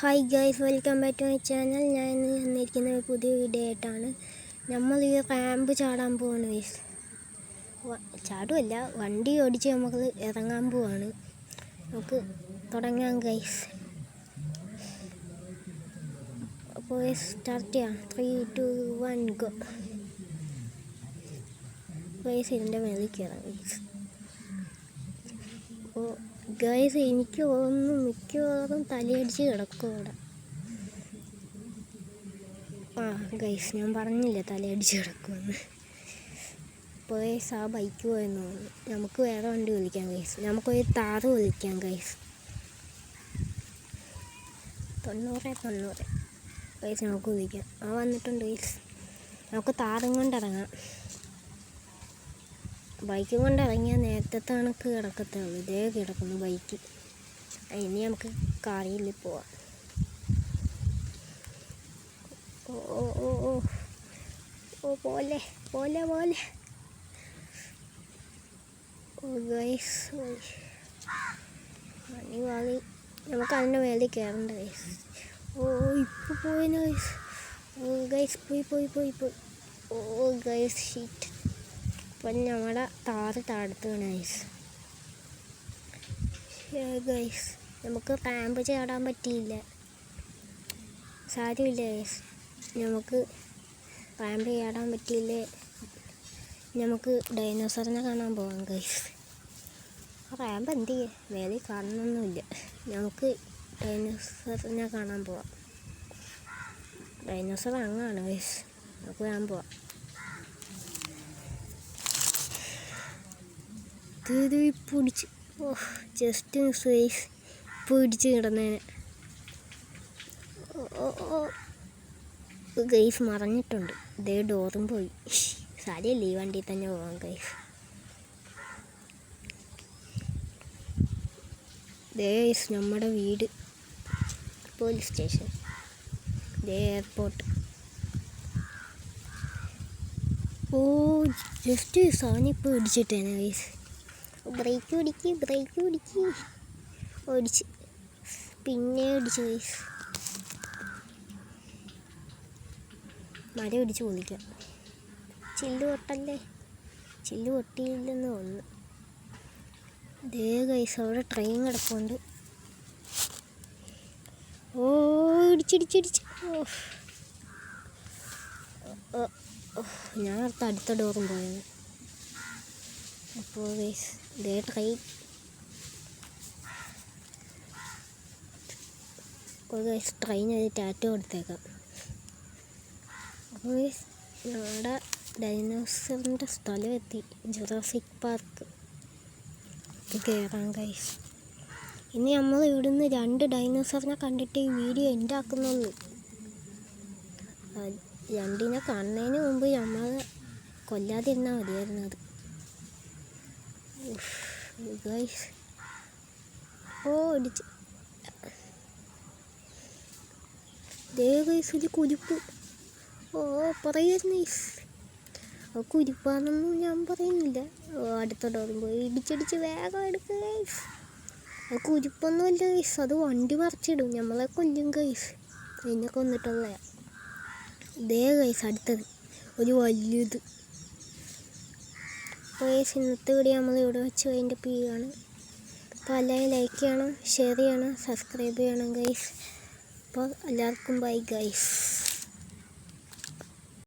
Hi guys, welcome back to my channel. ഞാൻ ഇന്ന് വന്നിരിക്കുന്ന ഒരു പുതിയ വീഡിയോ ആയിട്ടാണ്. നമ്മൾ ഈ റാമ്പ് ചാടാൻ പോവാണ് ഗൈസ്. ചാടുമല്ല, വണ്ടി ഓടിച്ച് നമുക്ക് ഇറങ്ങാൻ പോവാണ്. നമുക്ക് തുടങ്ങാം ഗൈസ്. അപ്പോൾ സ്റ്റാർട്ട് ചെയ്യാം. 3, 2, 1 ഗോ. ഗൈസ് ഇതിൻ്റെ മേളിൽ കയറാം ഗൈസ്. അപ്പോൾ ഗൈസ് എനിക്ക് തോന്നുന്നു മിക്കവാറും തലയടിച്ച് കിടക്കും ഇവിടെ. ഗൈസ് ഞാൻ പറഞ്ഞില്ല തലയടിച്ച് കിടക്കുമെന്ന്. അപ്പോൾ ഗൈസ് ആ ബൈക്ക് പോയെന്ന് തോന്നുന്നു. നമുക്ക് വേറെ വണ്ടി വിളിക്കാം ഗൈസ്. നമുക്കൊരു താറ് വിളിക്കാം ഗൈസ്. 90 ഗൈസ് നമുക്ക് വിളിക്കാം. വന്നിട്ടുണ്ട് ഗൈസ്. നമുക്ക് താറും കൊണ്ടിറങ്ങാം. ബൈക്കും കൊണ്ട് ഇറങ്ങിയാൽ നേരത്തെ കണക്ക് കിടക്കത്തേ ഉള്ളൂ. ഇതേ കിടക്കുന്നു ബൈക്ക്. ഇനി നമുക്ക് കാറിൽ പോവാം. പോലെ ഗൈസ് വാങ്ങി നമുക്ക് അതിൻ്റെ മേളിൽ കയറേണ്ട ഗൈസ്. ഇപ്പോൾ പോയിന് ഗൈസ്. ഗൈസ് പോയി ഗൈസ് ഷീറ്റ്. അപ്പം നമ്മുടെ താറ് താഴത്താണ് ഗൈസ്. നമുക്ക് റാമ്പ് ചാടാൻ പറ്റിയില്ല. സാരമില്ല ഗൈസ്, നമുക്ക് റാമ്പ് ചാടാൻ പറ്റിയില്ലേ. നമുക്ക് ഡൈനോസറിനെ കാണാൻ പോകാം ഗൈസ്. റാമ്പ് എന്ത് ചെയ്യേ, മേലെ കാണണമെന്നില്ല. നമുക്ക് ഡൈനോസറിനെ കാണാൻ പോവാം. ഡൈനോസർ അങ്ങാണ് ഗൈസ്. നമുക്ക് കാണാൻ പോവാം. പിടിച്ച് ജസ്റ്റ് സ്പേസ് പിടിച്ച് കിടന്നേനെ. ഗൈസ് മറഞ്ഞിട്ടുണ്ട്. ഇതേ ഡോറും പോയി. സാരിയല്ലേ, ഈ വണ്ടിയിൽ തന്നെ പോകാം ഗൈസ്. ഗൈസ് നമ്മുടെ വീട്, പോലീസ് സ്റ്റേഷൻ, എയർപോർട്ട്. ജസ്റ്റ് സാധനം ഇടിച്ചിട്ടേനെ ഗൈസ്. ബ്രേക്ക് പിടിക്ക് ഓടിച്ച് പിന്നെ ഓടിച്ച് ഗൈസ്. മരം ഇടിച്ച് പൊളിക്കാം. ചില്ല് പൊട്ടിയില്ലെന്ന് തോന്നുന്നു. ദേ ഗൈസ് അവിടെ ട്രെയിൻ കിടപ്പുണ്ട്. ഇടിച്ചിടിച്ച്. ഞാൻ അടുത്ത ഡോറും പോയത്. അപ്പോൾ ഗൈസ് ദേ ട്രെയിൻ. അപ്പോൾ ഗൈസ് ട്രെയിൻ അത് ടാറ്റ കൊടുത്തേക്കാം. അപ്പോൾ ഗൈസ് ഞങ്ങളുടെ ഡൈനോസറിൻ്റെ സ്ഥലം എത്തി. ജുറാസിക് പാർക്ക് കയറാം ഗൈസ്. ഇനി നമ്മൾ ഇവിടുന്ന് 2 ഡൈനോസറിനെ കണ്ടിട്ട് ഈ വീഡിയോ എൻ്റെ ആക്കുന്നുള്ളൂ. 2നെ കാണുന്നതിന് മുമ്പ് നമ്മൾ കൊല്ലാതിരുന്നാൽ മതിയായിരുന്നത് ഗൈസ്. ഇടിച്ച് ദേ ഗൈസ് ഒരു കുരിപ്പ്. പറയുന്നു ഗൈസ്. കുരിപ്പാണെന്നും ഞാൻ പറയുന്നില്ല. അടുത്ത ഡോറും പോയി ഇടിച്ചടിച്ച് വേഗം എടുക്കുക ഗൈസ്. കുരിപ്പൊന്നുമല്ല ഗൈസ്, അത് വണ്ടി മറിച്ചിടും, നമ്മളെ കൊല്ലും ഗൈസ്. എന്നെ കൊന്നിട്ടുള്ള ഇതേ ഗൈസ് അടുത്തത് ഒരു വലിയത്. അപ്പോൾ ഗൈസ് ഇന്നത്തെ വീഡിയോ നമ്മൾ ഇവിടെ വെച്ച് അതിൻ്റെ ചെയ്യുകയാണ്. അപ്പോൾ എല്ലാവരും ലൈക്ക് ചെയ്യണം, ഷെയർ ചെയ്യണം, സബ്സ്ക്രൈബ് ചെയ്യണം ഗൈസ്. അപ്പോൾ എല്ലാവർക്കും ബൈ ഗൈസ്.